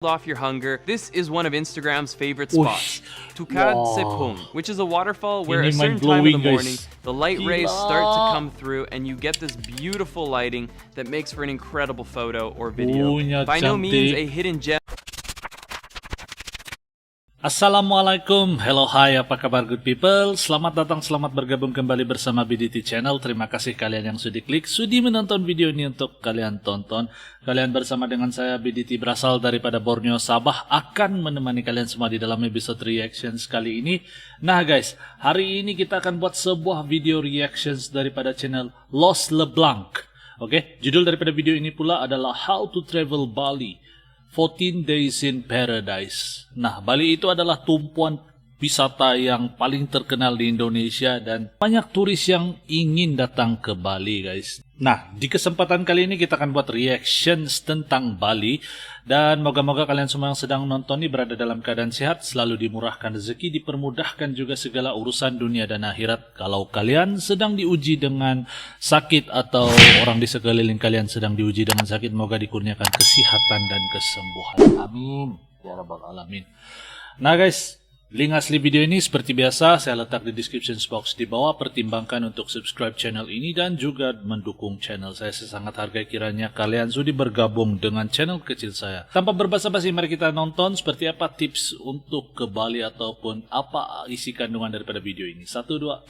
off your hunger, this is one of Instagram's favorite spots, Tukad Sepung, which is a waterfall where at a certain time in the morning, the light rays start to come through and you get this beautiful lighting that makes for an incredible photo or video. By no means a hidden gem. Assalamualaikum, hello, hi, apa kabar good people? Selamat datang, selamat bergabung kembali bersama BDT Channel. Terima kasih kalian yang sudah klik, sudi menonton video ini untuk kalian tonton. Kalian bersama dengan saya BDT berasal daripada Borneo, Sabah, akan menemani kalian semua di dalam episode reactions kali ini. Nah guys, hari ini kita akan buat sebuah video reactions daripada channel Los LeBlanc. Oke, judul daripada video ini pula adalah How to Travel Bali 14 Days in Paradise. Nah, Bali itu adalah tumpuan wisata yang paling terkenal di Indonesia dan banyak turis yang ingin datang ke Bali, guys. Nah, di kesempatan kali ini kita akan buat reactions tentang Bali dan moga-moga kalian semua yang sedang nonton ini berada dalam keadaan sehat, selalu dimurahkan rezeki, dipermudahkan juga segala urusan dunia dan akhirat. Kalau kalian sedang diuji dengan sakit atau orang di sekeliling kalian sedang diuji dengan sakit, moga dikurniakan kesehatan dan kesembuhan. Amin ya rabbal alamin. Nah guys, link asli video ini seperti biasa saya letak di description box di bawah. Pertimbangkan untuk subscribe channel ini dan juga mendukung channel saya. Saya sangat hargai kiranya kalian sudi bergabung dengan channel kecil saya. Tanpa berbasa-basi, mari kita nonton seperti apa tips untuk ke Bali ataupun apa isi kandungan daripada video ini. 1, 2.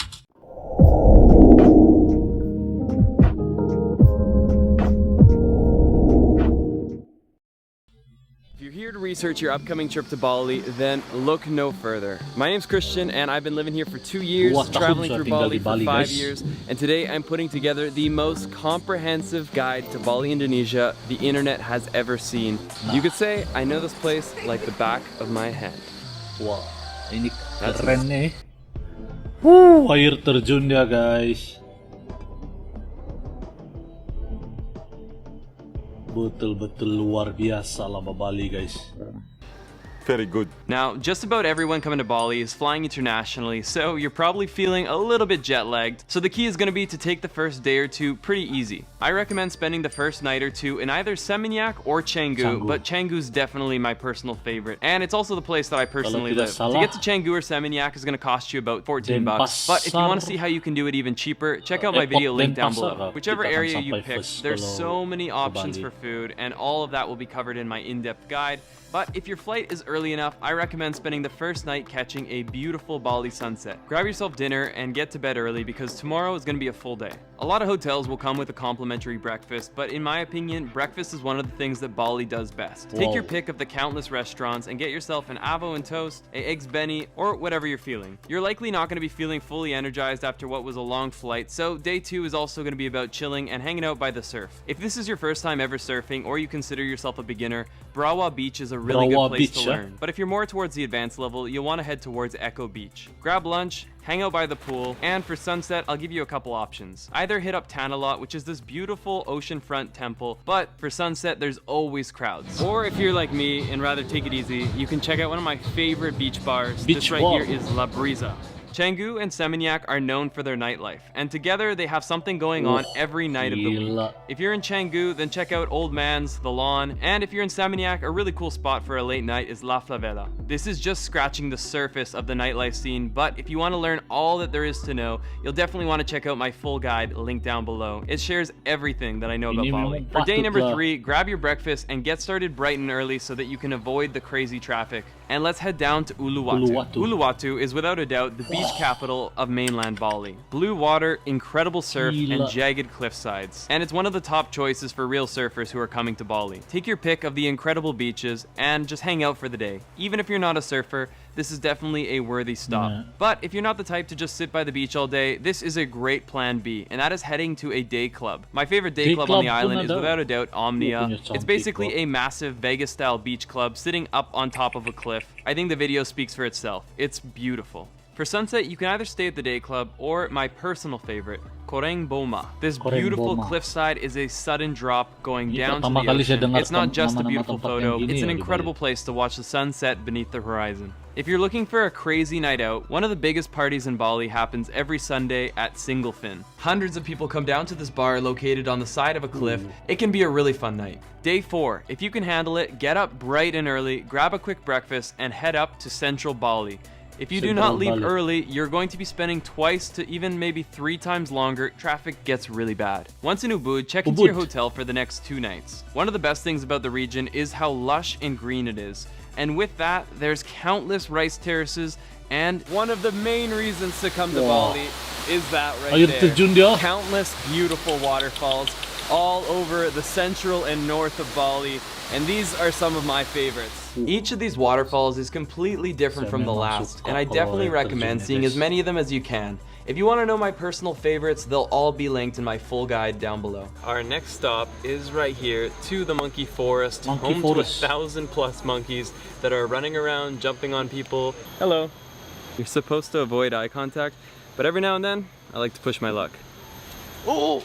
Here to research your upcoming trip to Bali, then look no further. My name's Christian and I've been living here for 2 years, traveling through Bali for 5 years, and today I'm putting together the most comprehensive guide to Bali, Indonesia the internet has ever seen. You could say I know this place like the back of my hand. Wow, ini keren nih. Air terjun ya guys. Betul-betul luar biasa lah Bali guys. Very good. Now, just about everyone coming to Bali is flying internationally, so you're probably feeling a little bit jet lagged. So the key is going to be to take the first day or two pretty easy. I recommend spending the first night or two in either Seminyak or Canggu, but Canggu's definitely my personal favorite. And it's also the place that I personally live. To get to Canggu or Seminyak is going to cost you about 14 bucks. But if you want to see how you can do it even cheaper, check out my video link down below. Whichever area you pick, there's so many options for food, and all of that will be covered in my in-depth guide. But if your flight is early enough, I recommend spending the first night catching a beautiful Bali sunset. Grab yourself dinner and get to bed early because tomorrow is going to be a full day. A lot of hotels will come with a complimentary breakfast, but in my opinion, breakfast is one of the things that Bali does best. Take your pick of the countless restaurants and get yourself an avo and toast, a eggs benny, or whatever you're feeling. You're likely not going to be feeling fully energized after what was a long flight, so day 2 is also going to be about chilling and hanging out by the surf. If this is your first time ever surfing or you consider yourself a beginner, Brawah Beach is a really good place to learn. But if you're more towards the advanced level, you'll want to head towards Echo Beach. Grab lunch, hang out by the pool, and for sunset, I'll give you a couple options. Either hit up Tanalot, which is this beautiful oceanfront temple, but for sunset, there's always crowds. Or if you're like me and rather take it easy, you can check out one of my favorite beach bars. This right here is La Brisa. Canggu and Seminyak are known for their nightlife, and together they have something going on every night of the week. If you're in Canggu, then check out Old Man's, The Lawn, and if you're in Seminyak, a really cool spot for a late night is La Favela. This is just scratching the surface of the nightlife scene, but if you want to learn all that there is to know, you'll definitely want to check out my full guide linked down below. It shares everything that I know about Bali. For day number 3, grab your breakfast and get started bright and early so that you can avoid the crazy traffic. And let's head down to Uluwatu. Uluwatu is without a doubt the beach capital of mainland Bali. Blue water, incredible surf, and jagged cliff sides. And it's one of the top choices for real surfers who are coming to Bali. Take your pick of the incredible beaches and just hang out for the day. Even if you're not a surfer, this is definitely a worthy stop. But if you're not the type to just sit by the beach all day, this is a great plan B, and that is heading to a day club. My favorite day club on the island is without a doubt Omnia. It's basically a massive Vegas-style beach club sitting up on top of a cliff. I think the video speaks for itself. It's beautiful. For sunset, you can either stay at the day club or my personal favorite, Koreng Boma. This Koreng beautiful Boma. cliffside is a sudden drop going Ini down to pertama the kali saya ocean. dengar It's not just a nama-nama beautiful tempat photo, yang gini it's an ya di incredible Bali. place to watch the sunset beneath the horizon. If you're looking for a crazy night out, one of the biggest parties in Bali happens every Sunday at Singlefin. Hundreds of people come down to this bar located on the side of a cliff. It can be a really fun night. Day 4, if you can handle it, get up bright and early, grab a quick breakfast, and head up to Central Bali. If you do not leave early, you're going to be spending twice to even maybe 3 times longer. Traffic gets really bad. Once in Ubud, check into your hotel for the next 2 nights. One of the best things about the region is how lush and green it is. And with that, there's countless rice terraces, and one of the main reasons to come to Bali is that right Air there. terjun dia. Countless beautiful waterfalls all over the central and north of Bali, and these are some of my favorites. Each of these waterfalls is completely different from the last, and I definitely recommend seeing as many of them as you can. If you want to know my personal favorites, they'll all be linked in my full guide down below. Our next stop is right here to the monkey forest, home to 1,000+ monkeys that are running around, jumping on people. Hello. You're supposed to avoid eye contact, but every now and then, I like to push my luck. Oh!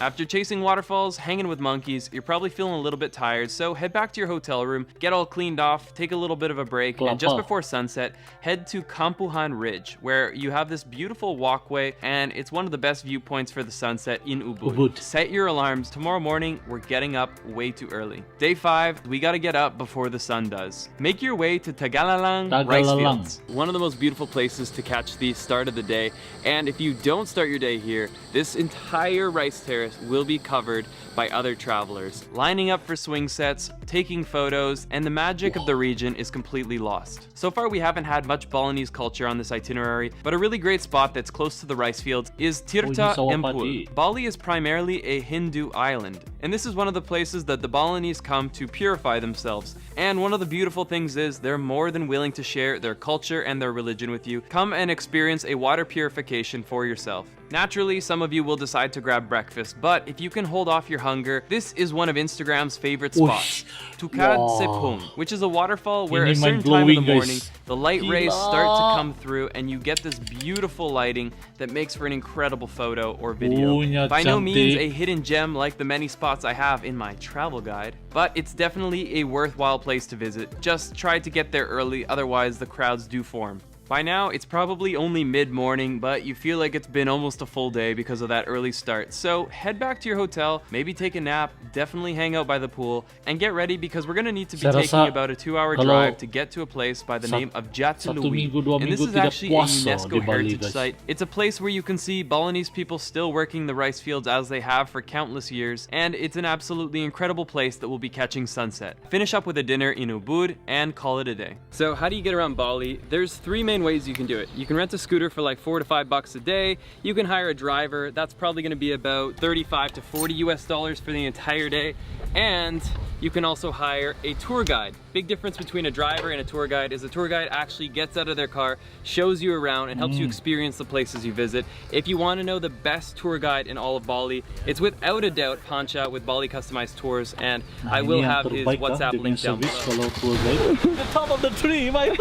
After chasing waterfalls, hanging with monkeys, you're probably feeling a little bit tired, so head back to your hotel room, get all cleaned off, take a little bit of a break, and just before sunset, head to Kampuhan Ridge, where you have this beautiful walkway, and it's one of the best viewpoints for the sunset in Ubud. Set your alarms. Tomorrow morning, we're getting up way too early. Day 5, we gotta get up before the sun does. Make your way to Tagalalang rice fields, one of the most beautiful places to catch the start of the day, and if you don't start your day here, this entire rice terrace will be covered by other travelers, lining up for swing sets, taking photos, and the magic of the region is completely lost. So far, we haven't had much Balinese culture on this itinerary, but a really great spot that's close to the rice fields is Tirta Empul. Bali is primarily a Hindu island, and this is one of the places that the Balinese come to purify themselves. And one of the beautiful things is they're more than willing to share their culture and their religion with you. Come and experience a water purification for yourself. Naturally, some of you will decide to grab breakfast, but if you can hold off your hunger, this is one of Instagram's favorite spots, Tukad Sepung, which is a waterfall where at a certain time in the morning, the light rays start to come through and you get this beautiful lighting that makes for an incredible photo or video. By no means a hidden gem like the many spots I have in my travel guide, but it's definitely a worthwhile place to visit. Just try to get there early, otherwise the crowds do form. By now, it's probably only mid-morning, but you feel like it's been almost a full day because of that early start. So head back to your hotel, maybe take a nap, definitely hang out by the pool, and get ready because we're going to need to be taking about a 2-hour drive to get to a place by the name of Jatiluwi. And this is actually a UNESCO heritage site. It's a place where you can see Balinese people still working the rice fields as they have for countless years, and it's an absolutely incredible place that will be catching sunset. Finish up with a dinner in Ubud and call it a day. So how do you get around Bali? There's 3 main ways you can do it. You can rent a scooter for like $4 to $5 a day. You can hire a driver. That's probably going to be about $35 to $40 for the entire day. And you can also hire a tour guide. Big difference between a driver and a tour guide is a tour guide actually gets out of their car, shows you around, and helps you experience the places you visit. If you want to know the best tour guide in all of Bali, it's without a doubt Pancha with Bali Customized Tours, and I will have his WhatsApp link down below. The top of the tree, my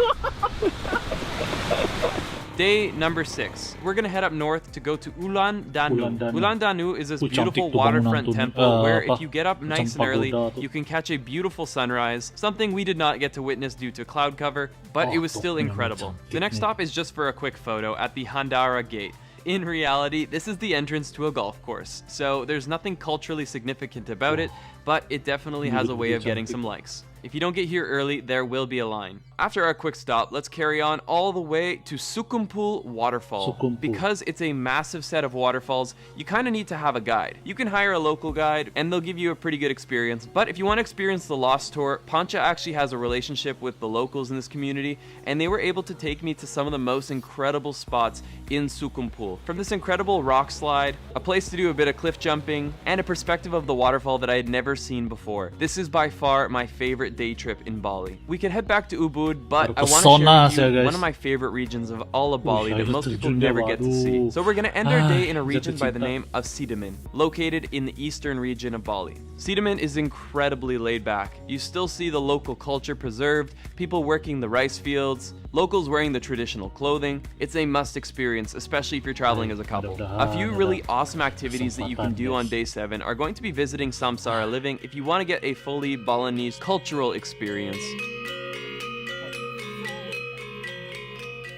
Day number 6. We're gonna head up north to go to Ulan Danu. Ulan Danu is this beautiful waterfront temple where if you get up nice and early, you can catch a beautiful sunrise, something we did not get to witness due to cloud cover, but it was still incredible. The next stop is just for a quick photo at the Handara Gate. In reality, this is the entrance to a golf course, so there's nothing culturally significant about it, but it definitely has a way of getting some likes. If you don't get here early, there will be a line. After our quick stop, let's carry on all the way to Sukumpul Waterfall. Because it's a massive set of waterfalls, you kind of need to have a guide. You can hire a local guide and they'll give you a pretty good experience, but if you want to experience the Lost Tour, Pancha actually has a relationship with the locals in this community, and they were able to take me to some of the most incredible spots in Sukumpul. From this incredible rock slide, a place to do a bit of cliff jumping, and a perspective of the waterfall that I had never seen before. This is by far my favorite favorite day trip in Bali. We could head back to Ubud, but I want Terpesona to share saya, with you guys. one of my favorite regions of all of Bali that air most people terjunnya, never get to see. waduh. So we're gonna end our day in a region jatuh by the cinta. name of Sidaman, located in the eastern region of Bali. Sidaman is incredibly laid back. You still see the local culture preserved, people working the rice fields, locals wearing the traditional clothing. It's a must experience, especially if you're traveling as a couple. A few really awesome activities that you can do on day 7 are going to be visiting Samsara Living if you want to get a fully Balinese cultural experience.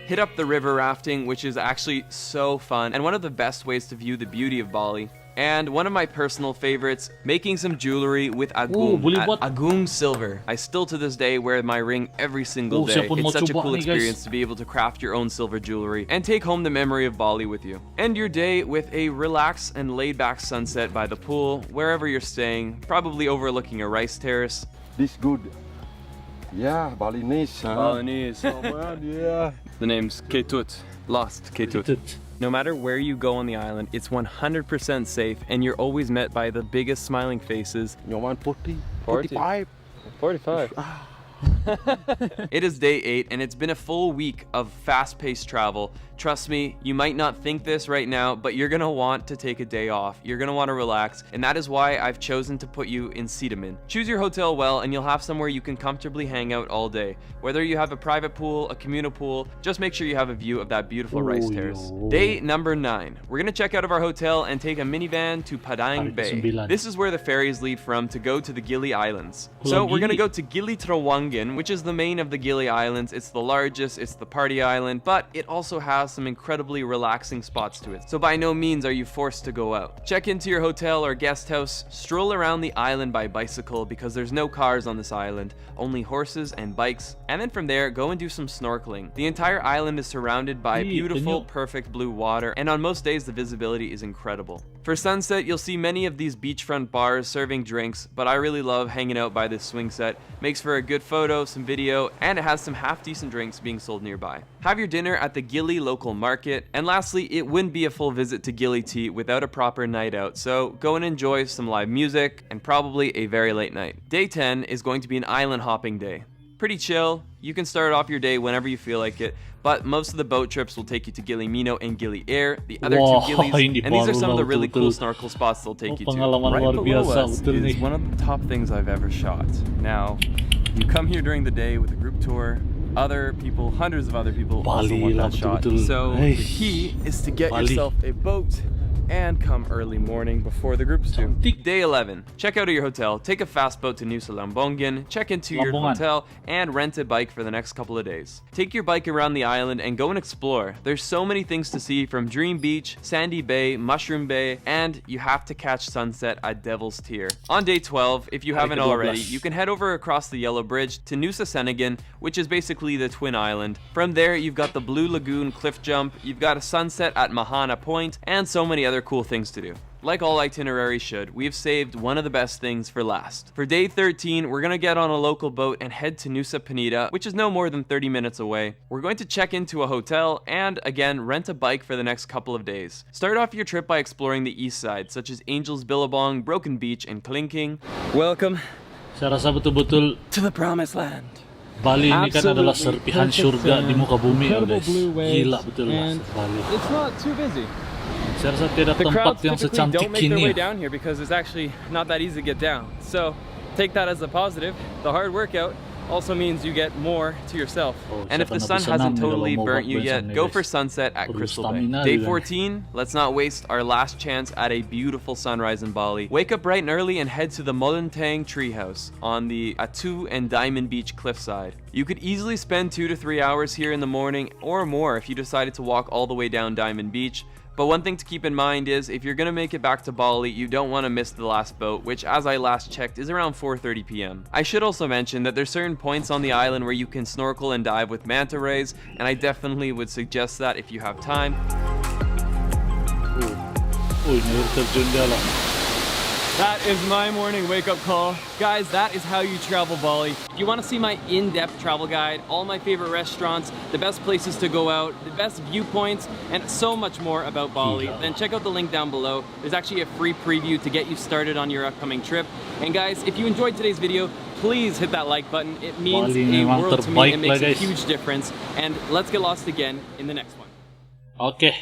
Hit up the river rafting, which is actually so fun and one of the best ways to view the beauty of Bali. And one of my personal favorites, making some jewelry with agung, boleh buat. agung silver. I still to this day wear my ring every single day. Siya pun mau It's such a coba cool nih, guys. experience to be able to craft your own silver jewelry and take home the memory of Bali with you. End your day with a relaxed and laid back sunset by the pool, wherever you're staying, probably overlooking a rice terrace. This good. Yeah, Balinese. Huh? Balinese. Oh, man, yeah. The name's Ketut. Lost Ketut. No matter where you go on the island, it's 100% safe and you're always met by the biggest smiling faces. You want 40? 40. 45? 45. It is day 8 and it's been a full week of fast-paced travel. Trust me, you might not think this right now, but you're gonna want to take a day off. You're gonna want to relax, and that is why I've chosen to put you in Sidaman. Choose your hotel well and you'll have somewhere you can comfortably hang out all day. Whether you have a private pool, a communal pool, just make sure you have a view of that beautiful rice terrace. Day number 9. We're gonna check out of our hotel and take a minivan to Padang Bay. This is where the ferries leave from to go to the Gili Islands. So we're gonna go to Gili Trawangan, which is the main of the Gili Islands. It's the largest, it's the party island, but it also has some incredibly relaxing spots to it. So by no means are you forced to go out. Check into your hotel or guest house, stroll around the island by bicycle because there's no cars on this island, only horses and bikes, and then from there go and do some snorkeling. The entire island is surrounded by beautiful, perfect blue water, and on most days the visibility is incredible. For sunset, you'll see many of these beachfront bars serving drinks, but I really love hanging out by this swing set. Makes for a good photo, some video, and it has some half-decent drinks being sold nearby. Have your dinner at the Gili local market, and lastly, it wouldn't be a full visit to Gili Tea without a proper night out, so go and enjoy some live music, and probably a very late night. Day 10 is going to be an island hopping day. Pretty chill, you can start off your day whenever you feel like it, but most of the boat trips will take you to Gili Mino and Gili Air, the other two Gilis, and these are some of the really cool snorkel spots they'll take you to. Right below us is one of the top things I've ever shot. Now, you come here during the day with a group tour, other people, hundreds of other people also want that shot. So the key is to get yourself a boat and come early morning before the groups do. Day 11. Check out of your hotel, take a fast boat to Nusa Lambongan, check into your hotel, and rent a bike for the next couple of days. Take your bike around the island and go and explore. There's so many things to see, from Dream Beach, Sandy Bay, Mushroom Bay, and you have to catch sunset at Devil's Tier. On day 12, if you haven't already, you can head over across the Yellow Bridge to Nusa Senegan, which is basically the twin island. From there, you've got the Blue Lagoon cliff jump, you've got a sunset at Mahana Point, and so many other cool things to do. Like all itineraries should, we've saved one of the best things for last. For day 13, we're gonna get on a local boat and head to Nusa Penida, which is no more than 30 minutes away. We're going to check into a hotel and, again, rent a bike for the next couple of days. Start off your trip by exploring the east side, such as Angel's Billabong, Broken Beach, and Klingking. Welcome Saya rasa betul-betul to the promised land. Bali ini kan adalah serpihan surga di muka bumi, guys. blue waves, Gila betul and Bali. it's not too busy. Saya rasa tidak The tempat crowds yang typically secantik don't make their ini. way down here because it's actually not that easy to get down. So take that as a positive. The hard workout also means you get more to yourself. And if the sun hasn't totally burnt you yet, go for sunset at Crystal Bay. Day 14, let's not waste our last chance at a beautiful sunrise in Bali. Wake up bright and early and head to the Molentang Treehouse on the Atu and Diamond Beach cliffside. You could easily spend 2 to 3 hours here in the morning or more if you decided to walk all the way down Diamond Beach. But one thing to keep in mind is if you're gonna make it back to Bali, you don't want to miss the last boat, which as I last checked is around 4:30 p.m. I should also mention that there's certain points on the island where you can snorkel and dive with manta rays, and I definitely would suggest that if you have time. Air terjun dia lah. That is my morning wake-up call. Guys, that is how you travel Bali. If you want to see my in-depth travel guide, all my favorite restaurants, the best places to go out, the best viewpoints, and so much more about Bali, then check out the link down below. There's actually a free preview to get you started on your upcoming trip. And guys, if you enjoyed today's video, please hit that like button. It means Bali a memang world to me. terbaik It makes lah, a guys. huge difference. And let's get lost again in the next one. Oke.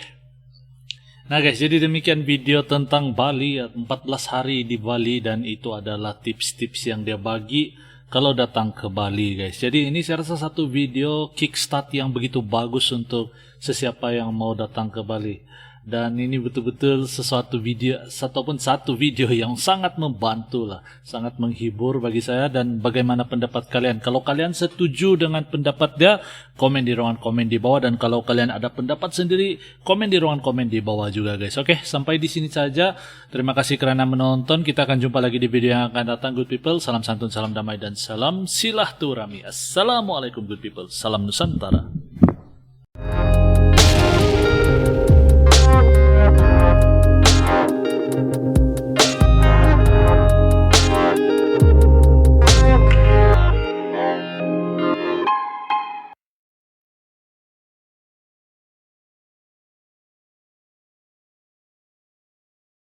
Nah guys, jadi demikian video tentang Bali, 14 hari di Bali, dan itu adalah tips-tips yang dia bagi kalau datang ke Bali guys. Jadi ini saya rasa satu video kickstart yang begitu bagus untuk sesiapa yang mau datang ke Bali. Dan ini betul-betul satu video yang sangat membantu lah, sangat menghibur bagi saya. Dan bagaimana pendapat kalian? Kalau kalian setuju dengan pendapat dia, komen di ruangan komen di bawah. Dan kalau kalian ada pendapat sendiri, komen di ruangan komen di bawah juga guys. Oke, sampai di sini saja. Terima kasih karena menonton. Kita akan jumpa lagi di video yang akan datang good people. Salam santun, salam damai, dan salam silatuhrahmi. Assalamualaikum good people. Salam Nusantara.